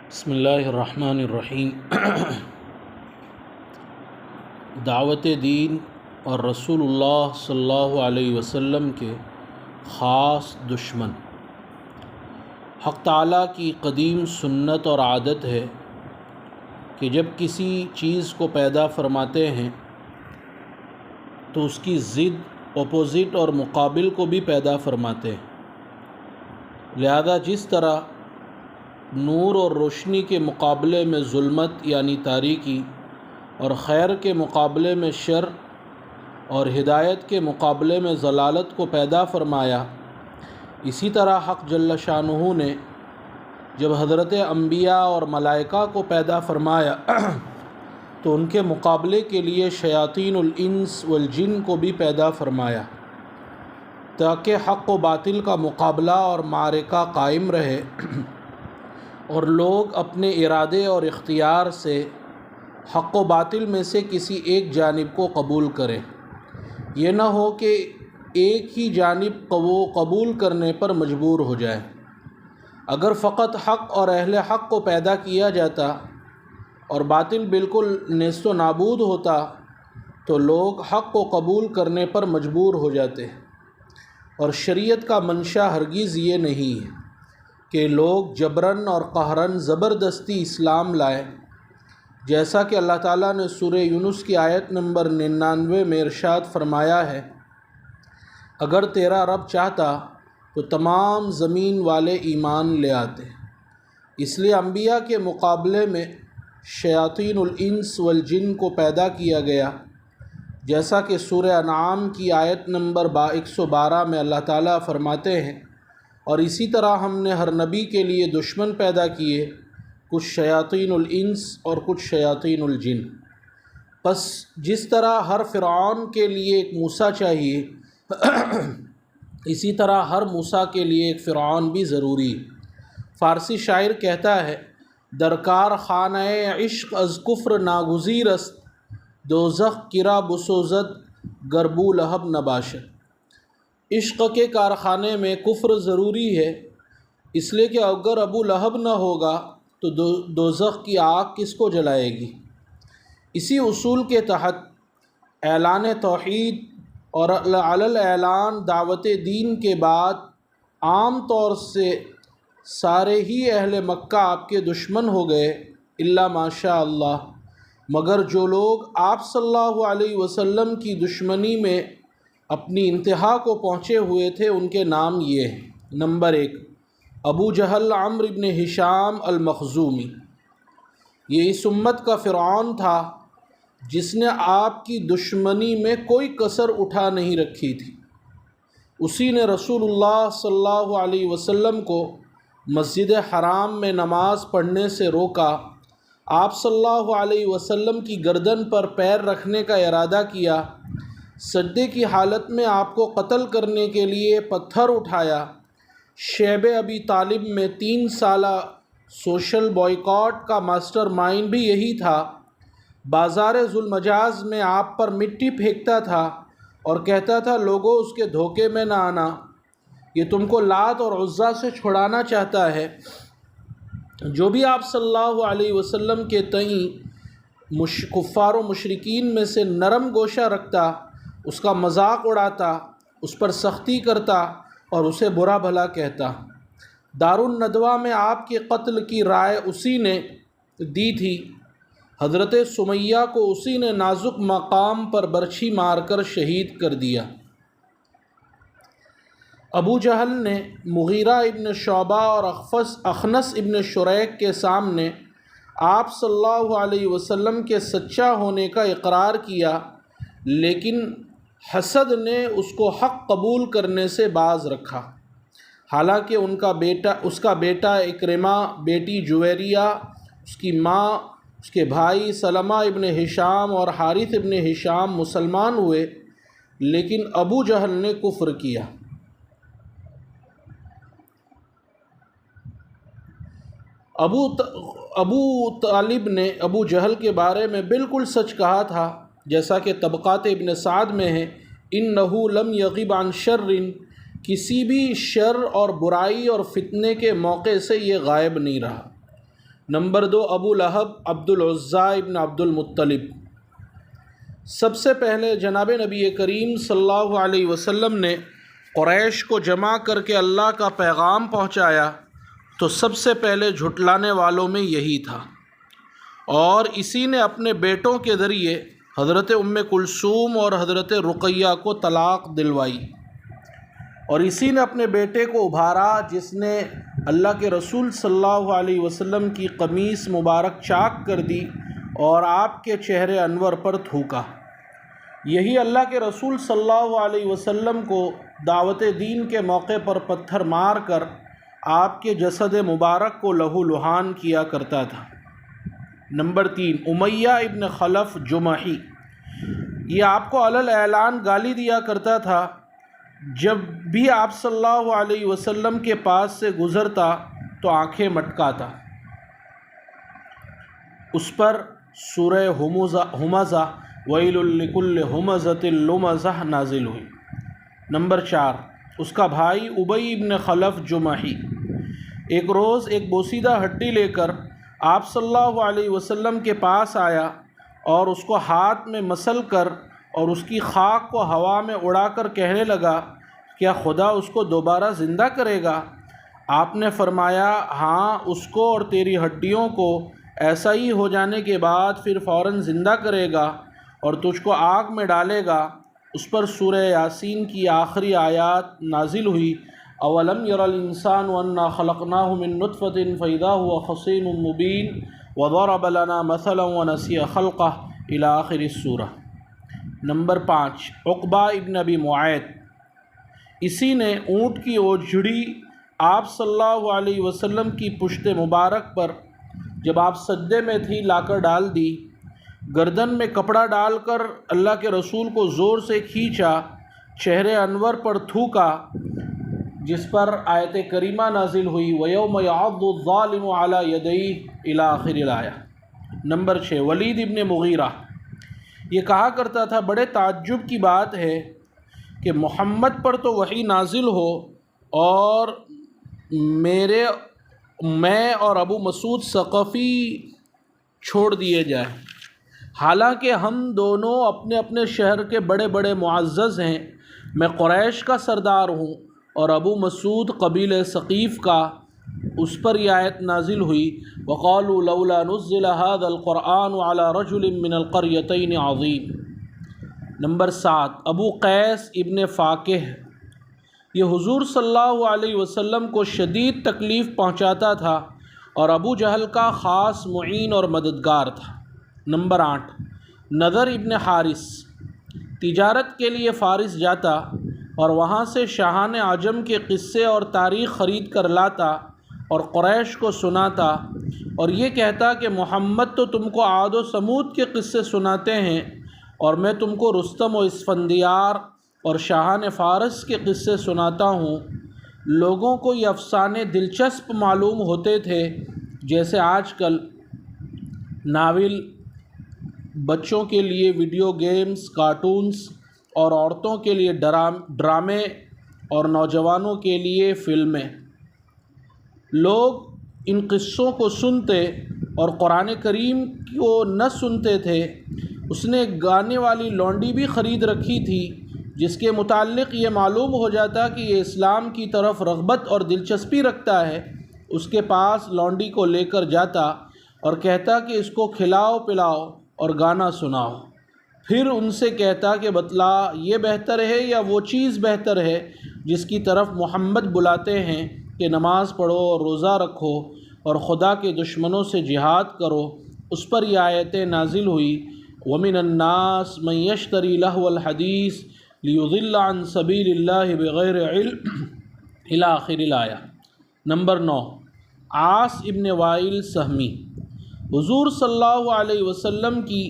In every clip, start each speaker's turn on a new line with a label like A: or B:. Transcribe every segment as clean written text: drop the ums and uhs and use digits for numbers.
A: بسم اللہ الرحمن الرحیم۔ دعوت دین اور رسول اللہ صلی اللہ علیہ وسلم کے خاص دشمن۔ حق تعالیٰ کی قدیم سنت اور عادت ہے کہ جب کسی چیز کو پیدا فرماتے ہیں تو اس کی ضد اپوزٹ اور مقابل کو بھی پیدا فرماتے ہیں۔ لہذا جس طرح نور اور روشنی کے مقابلے میں ظلمت یعنی تاریکی، اور خیر کے مقابلے میں شر، اور ہدایت کے مقابلے میں ضلالت کو پیدا فرمایا، اسی طرح حق جل شانہ نے جب حضرت انبیاء اور ملائکہ کو پیدا فرمایا تو ان کے مقابلے کے لیے شیاطین الانس والجن کو بھی پیدا فرمایا، تاکہ حق و باطل کا مقابلہ اور معرکہ قائم رہے اور لوگ اپنے ارادے اور اختیار سے حق و باطل میں سے کسی ایک جانب کو قبول کریں۔ یہ نہ ہو کہ ایک ہی جانب کو قبول کرنے پر مجبور ہو جائے۔ اگر فقط حق اور اہل حق کو پیدا کیا جاتا اور باطل بالکل نیست و نابود ہوتا تو لوگ حق کو قبول کرنے پر مجبور ہو جاتے، اور شریعت کا منشا ہرگز یہ نہیں ہے کہ لوگ جبراً اور قہراً زبردستی اسلام لائے، جیسا کہ اللہ تعالیٰ نے سورہ یونس کی آیت نمبر 99 میں ارشاد فرمایا ہے، اگر تیرا رب چاہتا تو تمام زمین والے ایمان لے آتے۔ اس لیے انبیاء کے مقابلے میں شیاطین الانس والجن کو پیدا کیا گیا، جیسا کہ سورہ انعام کی آیت نمبر 112 میں اللہ تعالیٰ فرماتے ہیں، اور اسی طرح ہم نے ہر نبی کے لیے دشمن پیدا کیے، کچھ شیاطین الانس اور کچھ شیاطین الجن۔ پس جس طرح ہر فرعون کے لیے ایک موسیٰ چاہیے، اسی طرح ہر موسیٰ کے لیے ایک فرعون بھی ضروری۔ فارسی شاعر کہتا ہے، درکار خانہ عشق از کفر ناگزیر است، دوزخ کرا بسوزد گر بو لہب نباشد۔ عشق کے کارخانے میں کفر ضروری ہے، اس لیے کہ اگر ابو لہب نہ ہوگا تو دوزخ کی آگ کس کو جلائے گی۔ اسی اصول کے تحت اعلان توحید اور علی الاعلان دعوت دین کے بعد عام طور سے سارے ہی اہل مکہ آپ کے دشمن ہو گئے، الا ماشاء اللہ، مگر جو لوگ آپ صلی اللہ علیہ وسلم کی دشمنی میں اپنی انتہا کو پہنچے ہوئے تھے، ان کے نام یہ ہیں۔ نمبر 1، ابو جہل عمرو بن ہشام المخزومی۔ یہ اس امت کا فرعون تھا جس نے آپ کی دشمنی میں کوئی کسر اٹھا نہیں رکھی تھی۔ اسی نے رسول اللہ صلی اللہ علیہ وسلم کو مسجد حرام میں نماز پڑھنے سے روکا، آپ صلی اللہ علیہ وسلم کی گردن پر پیر رکھنے کا ارادہ کیا، سجدے کی حالت میں آپ کو قتل کرنے کے لیے پتھر اٹھایا۔ شیب ابی طالب میں 3 سالہ سوشل بائیکاٹ کا ماسٹر مائنڈ بھی یہی تھا۔ بازار ذوالمجاز میں آپ پر مٹی پھینکتا تھا اور کہتا تھا، لوگوں اس کے دھوکے میں نہ آنا، یہ تم کو لات اور عزیٰ سے چھڑانا چاہتا ہے۔ جو بھی آپ صلی اللہ علیہ وسلم کے تئیں کفار و مشرکین میں سے نرم گوشہ رکھتا، اس کا مذاق اڑاتا، اس پر سختی کرتا اور اسے برا بھلا کہتا۔ دارالندوہ میں آپ کے قتل کی رائے اسی نے دی تھی۔ حضرت سمیہ کو اسی نے نازک مقام پر برچھی مار کر شہید کر دیا۔ ابو جہل نے مغیرہ ابن شعبہ اور اخنس ابن شریک کے سامنے آپ صلی اللہ علیہ وسلم کے سچا ہونے کا اقرار کیا، لیکن حسد نے اس کو حق قبول کرنے سے باز رکھا، حالانکہ اس کا بیٹا اکرمہ، بیٹی جویریہ، اس کی ماں، اس کے بھائی سلمہ ابن ہشام اور حارث ابن ہشام مسلمان ہوئے، لیکن ابو جہل نے کفر کیا۔ ابو طالب نے ابو جہل کے بارے میں بالکل سچ کہا تھا، جیسا کہ طبقات ابن سعد میں ہے، انہ لم یغب عن شر، کسی بھی شر اور برائی اور فتنے کے موقع سے یہ غائب نہیں رہا۔ نمبر 2 ابو لہب عبد العزیٰ ابن عبد المطلب۔ سب سے پہلے جناب نبی کریم صلی اللہ علیہ وسلم نے قریش کو جمع کر کے اللہ کا پیغام پہنچایا تو سب سے پہلے جھٹلانے والوں میں یہی تھا، اور اسی نے اپنے بیٹوں کے ذریعے حضرت ام کلثوم اور حضرت رقیہ کو طلاق دلوائی، اور اسی نے اپنے بیٹے کو ابھارا جس نے اللہ کے رسول صلی اللہ علیہ وسلم کی قمیص مبارک چاک کر دی اور آپ کے چہرے انور پر تھوکا۔ یہی اللہ کے رسول صلی اللہ علیہ وسلم کو دعوت دین کے موقع پر پتھر مار کر آپ کے جسد مبارک کو لہو لہان کیا کرتا تھا۔ نمبر 3 امیہ ابن خلف جمحی۔ یہ آپ کو علی الاعلان گالی دیا کرتا تھا، جب بھی آپ صلی اللہ علیہ وسلم کے پاس سے گزرتا تو آنکھیں مٹکاتا۔ اس پر سورہ ہمزہ ویل لکل ہمزۃ لمزہ نازل ہوئی۔ نمبر 4 اس کا بھائی ابی ابن خلف جمحی۔ ایک روز ایک بوسیدہ ہڈی لے کر آپ صلی اللہ علیہ وسلم کے پاس آیا اور اس کو ہاتھ میں مسل کر اور اس کی خاک کو ہوا میں اڑا کر کہنے لگا، کیا خدا اس کو دوبارہ زندہ کرے گا؟ آپ نے فرمایا، ہاں، اس کو اور تیری ہڈیوں کو ایسا ہی ہو جانے کے بعد پھر فوراً زندہ کرے گا اور تجھ کو آگ میں ڈالے گا۔ اس پر سورہ یاسین کی آخری آیات نازل ہوئی، اولم یر الانسان انا خلقناہ من نطفۃ فاذا هو خصیم مبین وضرب لنا مثلا ونسی خلقہ الی آخر السورہ۔ نمبر 5 عقبہ ابن ابی معیط۔ اسی نے اونٹ کی اوجھڑی آپ صلی اللہ علیہ وسلم کی پشت مبارک پر جب آپ سجدے میں تھی لا کر ڈال دی، گردن میں کپڑا ڈال کر اللہ کے رسول کو زور سے کھینچا، چہرے انور پر تھوکا، جس پر آیت کریمہ نازل ہوئی، وَيَوْمَ يَعَضُّ الظَّالِمُ عَلَى يَدَيْهِ إِلَى آخر الآیہ۔ نمبر 6 ولید ابن مغیرہ۔ یہ کہا کرتا تھا، بڑے تعجب کی بات ہے کہ محمد پر تو وحی نازل ہو اور میں اور ابو مسعود ثقفی چھوڑ دیے جائیں، حالانکہ ہم دونوں اپنے اپنے شہر کے بڑے بڑے معزز ہیں۔ میں قریش کا سردار ہوں اور ابو مسعود قبیلہ ثقیف کا۔ اس پر یہ آیت نازل ہوئی، وَقَالُوا لَوْلَا نُزِّلَ هَذَا الْقُرْآنُ عَلَى رَجُلٍ مِّنَ الْقَرْيَتَيْنِ عَظِيمٍ۔ نمبر 7 ابو قیس ابن فاکہ۔ یہ حضور صلی اللہ علیہ وسلم کو شدید تکلیف پہنچاتا تھا اور ابو جہل کا خاص معین اور مددگار تھا۔ نمبر 8 نضر ابن حارث۔ تجارت کے لیے فارس جاتا اور وہاں سے شاہان عجم کے قصے اور تاریخ خرید کر لاتا اور قریش کو سناتا اور یہ کہتا کہ محمد تو تم کو عاد و ثمود کے قصے سناتے ہیں اور میں تم کو رستم و اسفندیار اور شاہان فارس کے قصے سناتا ہوں۔ لوگوں کو یہ افسانے دلچسپ معلوم ہوتے تھے، جیسے آج کل ناول، بچوں کے لیے ویڈیو گیمز، کارٹونز اور عورتوں کے لیے ڈرامے اور نوجوانوں کے لیے فلمیں۔ لوگ ان قصوں کو سنتے اور قرآن کریم کو نہ سنتے تھے۔ اس نے ایک گانے والی لونڈی بھی خرید رکھی تھی، جس کے متعلق یہ معلوم ہو جاتا کہ یہ اسلام کی طرف رغبت اور دلچسپی رکھتا ہے۔ اس کے پاس لونڈی کو لے کر جاتا اور کہتا کہ اس کو کھلاؤ پلاؤ اور گانا سناؤ، پھر ان سے کہتا کہ بتلا یہ بہتر ہے یا وہ چیز بہتر ہے جس کی طرف محمد بلاتے ہیں کہ نماز پڑھو اور روزہ رکھو اور خدا کے دشمنوں سے جہاد کرو۔ اس پر یہ آیتیں نازل ہوئی، وَمِنَ النَّاسِ مَن يَشْتَرِي لَهْوَ الْحَدِيثِ لِيُضِلَّ عَن سَبِيلِ اللَّهِ بِغَيْرِ عِلْمٍ إِلَى آخر الآیہ۔ نمبر 9 عاص ابن وائل سہمی۔ حضور صلی اللہ علیہ وسلم کی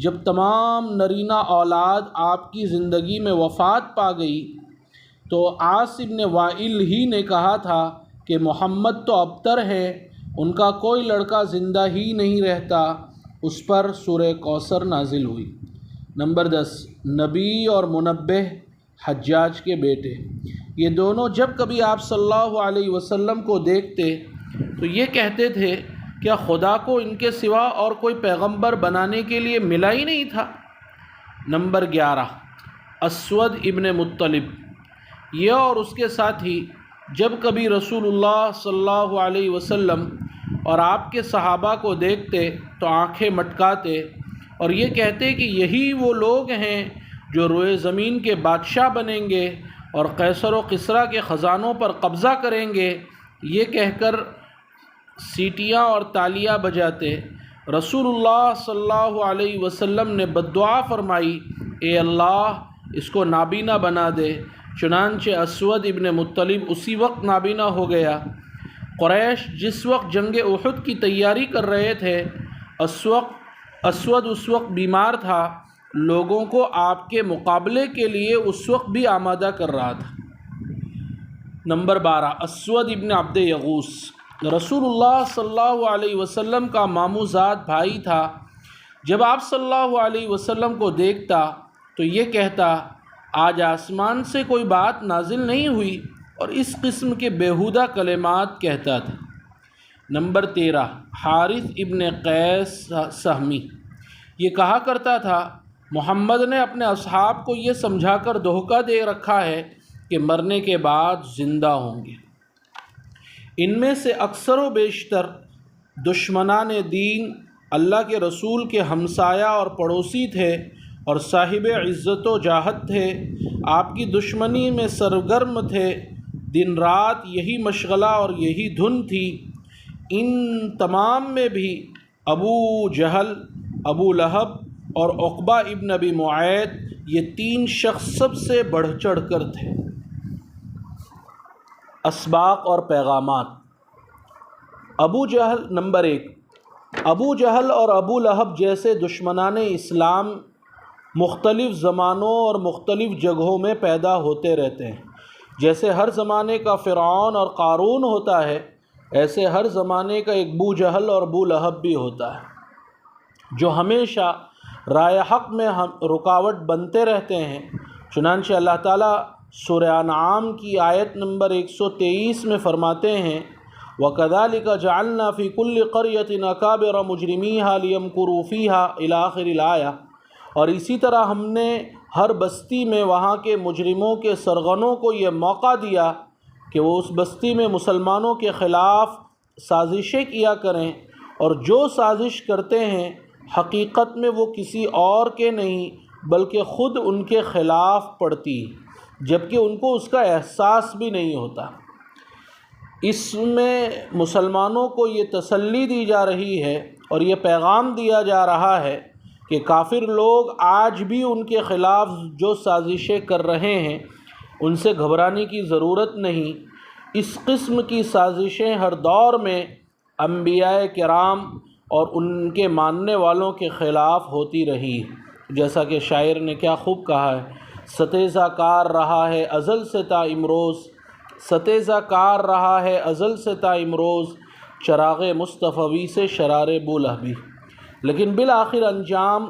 A: جب تمام نرینہ اولاد آپ کی زندگی میں وفات پا گئی تو عاص ابن وائل ہی نے کہا تھا کہ محمد تو ابتر ہے، ان کا کوئی لڑکا زندہ ہی نہیں رہتا۔ اس پر سورہ کوثر نازل ہوئی۔ نمبر 10 نبی اور منبہ حجاج کے بیٹے۔ یہ دونوں جب کبھی آپ صلی اللہ علیہ وسلم کو دیکھتے تو یہ کہتے تھے کیا خدا کو ان کے سوا اور کوئی پیغمبر بنانے کے لیے ملا ہی نہیں تھا؟ نمبر 11، اسود ابن مطلب۔ یہ اور اس کے ساتھی جب کبھی رسول اللہ صلی اللہ علیہ وسلم اور آپ کے صحابہ کو دیکھتے تو آنکھیں مٹکاتے اور یہ کہتے کہ یہی وہ لوگ ہیں جو روئے زمین کے بادشاہ بنیں گے اور قیصر و کسریٰ کے خزانوں پر قبضہ کریں گے۔ یہ کہہ کر سیٹیاں اور تالیاں بجاتے۔ رسول اللہ صلی اللہ علیہ وسلم نے بددعا فرمائی، اے اللہ اس کو نابینا بنا دے۔ چنانچہ اسود ابن مطلب اسی وقت نابینا ہو گیا۔ قریش جس وقت جنگ احد کی تیاری کر رہے تھے، اسود اس وقت بیمار تھا، لوگوں کو آپ کے مقابلے کے لیے اس وقت بھی آمادہ کر رہا تھا۔ نمبر 12، اسود ابن عبد یغوث۔ رسول اللہ صلی اللہ علیہ وسلم کا ماموزاد بھائی تھا۔ جب آپ صلی اللہ علیہ وسلم کو دیکھتا تو یہ کہتا، آج آسمان سے کوئی بات نازل نہیں ہوئی، اور اس قسم کے بیہودہ کلمات کہتا تھا۔ نمبر 13، حارث ابن قیس سہمی۔ یہ کہا کرتا تھا، محمد نے اپنے اصحاب کو یہ سمجھا کر دھوکہ دے رکھا ہے کہ مرنے کے بعد زندہ ہوں گے۔ ان میں سے اکثر و بیشتر دشمنان دین اللہ کے رسول کے ہمسایہ اور پڑوسی تھے اور صاحب عزت و جاہت تھے، آپ کی دشمنی میں سرگرم تھے، دن رات یہی مشغلہ اور یہی دھن تھی۔ ان تمام میں بھی ابو جہل، ابو لہب اور عقبہ ابن ابی معیط، یہ 3 شخص سب سے بڑھ چڑھ کر تھے۔ اسباق اور پیغامات۔ ابو جہل۔ نمبر 1، ابو جہل اور ابو لہب جیسے دشمنان اسلام مختلف زمانوں اور مختلف جگہوں میں پیدا ہوتے رہتے ہیں۔ جیسے ہر زمانے کا فرعون اور قارون ہوتا ہے، ایسے ہر زمانے کا ایک ابو جہل اور ابو لہب بھی ہوتا ہے، جو ہمیشہ رائے حق میں رکاوٹ بنتے رہتے ہیں۔ چنانچہ اللہ تعالیٰ سورہ انعام کی آیت نمبر 123 میں فرماتے ہیں، وَكَذَلِكَ جَعَلْنَا فِي كُلِّ قَرْيَةٍ أَكَابِرَ مُجْرِمِيهَا لِيَمْكُرُوا فِيهَا إِلَى آخِرِ الْآيَةِ۔ اور اسی طرح ہم نے ہر بستی میں وہاں کے مجرموں کے سرغنوں کو یہ موقع دیا کہ وہ اس بستی میں مسلمانوں کے خلاف سازشیں کیا کریں، اور جو سازش کرتے ہیں حقیقت میں وہ کسی اور کے نہیں بلکہ خود ان کے خلاف پڑتی، جبکہ ان کو اس کا احساس بھی نہیں ہوتا۔ اس میں مسلمانوں کو یہ تسلی دی جا رہی ہے اور یہ پیغام دیا جا رہا ہے کہ کافر لوگ آج بھی ان کے خلاف جو سازشیں کر رہے ہیں ان سے گھبرانے کی ضرورت نہیں۔ اس قسم کی سازشیں ہر دور میں انبیاء کرام اور ان کے ماننے والوں کے خلاف ہوتی رہی، جیسا کہ شاعر نے کیا خوب کہا ہے، ستیزہ کار رہا ہے ازل سے تا امروز، ستیزہ کار رہا ہے ازل سے تا امروز، چراغ مصطفی سے شرار بولہبی۔ لیکن بالآخر انجام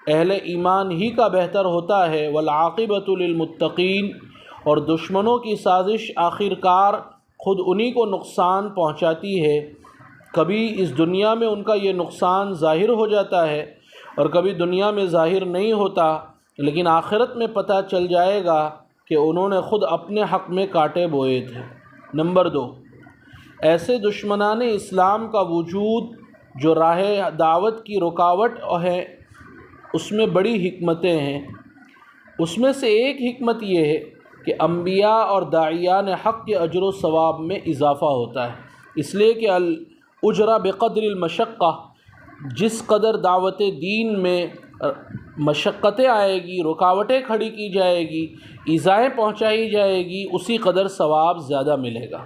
A: اہل ایمان ہی کا بہتر ہوتا ہے، والعاقبۃ للمتقین۔ اور دشمنوں کی سازش آخر کار خود انہی کو نقصان پہنچاتی ہے۔ کبھی اس دنیا میں ان کا یہ نقصان ظاہر ہو جاتا ہے اور کبھی دنیا میں ظاہر نہیں ہوتا، لیکن آخرت میں پتہ چل جائے گا کہ انہوں نے خود اپنے حق میں کانٹے بوئے تھے۔ نمبر 2، ایسے دشمنان اسلام کا وجود جو راہ دعوت کی رکاوٹ ہے، اس میں بڑی حکمتیں ہیں۔ اس میں سے ایک حکمت یہ ہے کہ انبیاء اور داعیان حق کے اجر و ثواب میں اضافہ ہوتا ہے، اس لیے کہ الاجر بقدر المشقہ، جس قدر دعوت دین میں مشقتیں آئے گی، رکاوٹیں کھڑی کی جائے گی، ایذائیں پہنچائی جائے گی، اسی قدر ثواب زیادہ ملے گا۔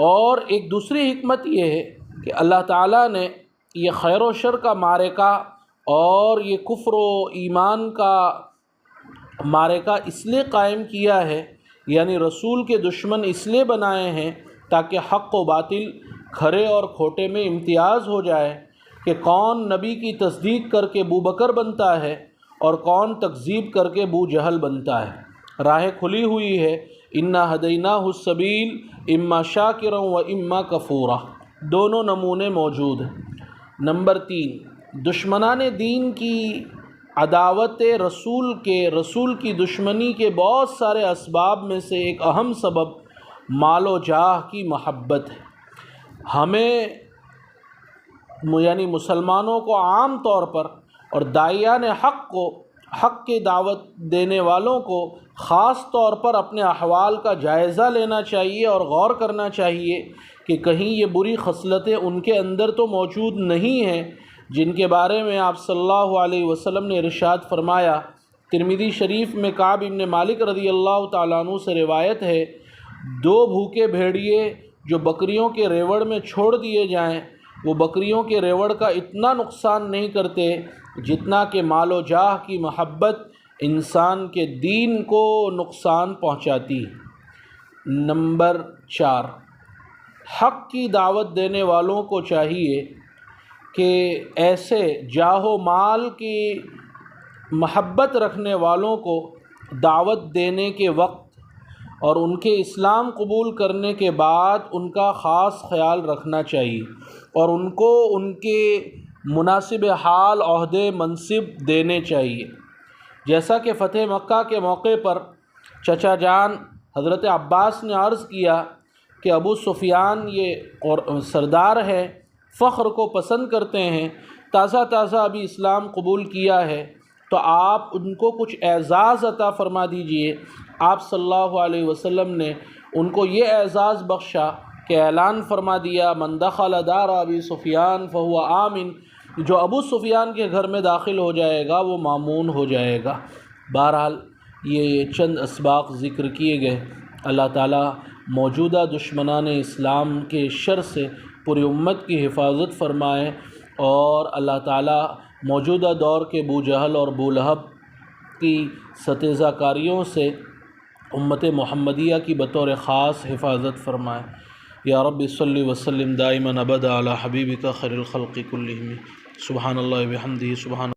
A: اور ایک دوسری حکمت یہ ہے کہ اللہ تعالیٰ نے یہ خیر و شر کا معرکہ اور یہ کفر و ایمان کا معرکہ اس لیے قائم کیا ہے، یعنی رسول کے دشمن اس لیے بنائے ہیں تاکہ حق و باطل، کھرے اور کھوٹے میں امتیاز ہو جائے، کہ کون نبی کی تصدیق کر کے ابو بکر بنتا ہے اور کون تکذیب کر کے ابو جہل بنتا ہے۔ راہ کھلی ہوئی ہے، انا ہدیناہ السبیل اما شاکرا و اما کفورا۔ دونوں نمونے موجود ہیں۔ نمبر 3، دشمنان دین کی عداوت رسول کی دشمنی کے بہت سارے اسباب میں سے ایک اہم سبب مال و جاہ کی محبت ہے۔ ہمیں یعنی مسلمانوں کو عام طور پر اور داعیان حق کی دعوت دینے والوں کو خاص طور پر اپنے احوال کا جائزہ لینا چاہیے اور غور کرنا چاہیے کہ کہیں یہ بری خصلتیں ان کے اندر تو موجود نہیں ہیں جن کے بارے میں آپ صلی اللہ علیہ وسلم نے ارشاد فرمایا۔ ترمذی شریف میں کعب بن مالک رضی اللہ تعالیٰ عنہ سے روایت ہے، 2 بھوکے بھیڑیے جو بکریوں کے ریوڑ میں چھوڑ دیے جائیں وہ بکریوں کے ریوڑ کا اتنا نقصان نہیں کرتے جتنا کہ مال و جاہ کی محبت انسان کے دین کو نقصان پہنچاتی ہے۔ نمبر 4، حق کی دعوت دینے والوں کو چاہیے کہ ایسے جاہ و مال کی محبت رکھنے والوں کو دعوت دینے کے وقت اور ان کے اسلام قبول کرنے کے بعد ان کا خاص خیال رکھنا چاہیے اور ان کو ان کے مناسب حال عہدے منصب دینے چاہیے۔ جیسا کہ فتح مکہ کے موقع پر چچا جان حضرت عباس نے عرض کیا کہ ابو سفیان یہ سردار ہے، فخر کو پسند کرتے ہیں، تازہ ابھی اسلام قبول کیا ہے، تو آپ ان کو کچھ اعزاز عطا فرما دیجئے۔ آپ صلی اللہ علیہ وسلم نے ان کو یہ اعزاز بخشا کہ اعلان فرما دیا، من دخل دار ابی سفیان فہو آمن، جو ابو سفیان کے گھر میں داخل ہو جائے گا وہ مامون ہو جائے گا۔ بہرحال یہ چند اسباق ذکر کیے گئے۔ اللہ تعالیٰ موجودہ دشمنان اسلام کے شر سے پوری امت کی حفاظت فرمائے، اور اللہ تعالیٰ موجودہ دور کے ابو جہل اور ابو لہب کی ستیزہ کاریوں سے امت محمدیہ کی بطور خاص حفاظت فرمائے۔ یا رب صلی وسلم دائما ابدا علی حبیبک خیر الخلق کلہم۔ سبحان اللہ و بحمدہ، سبحان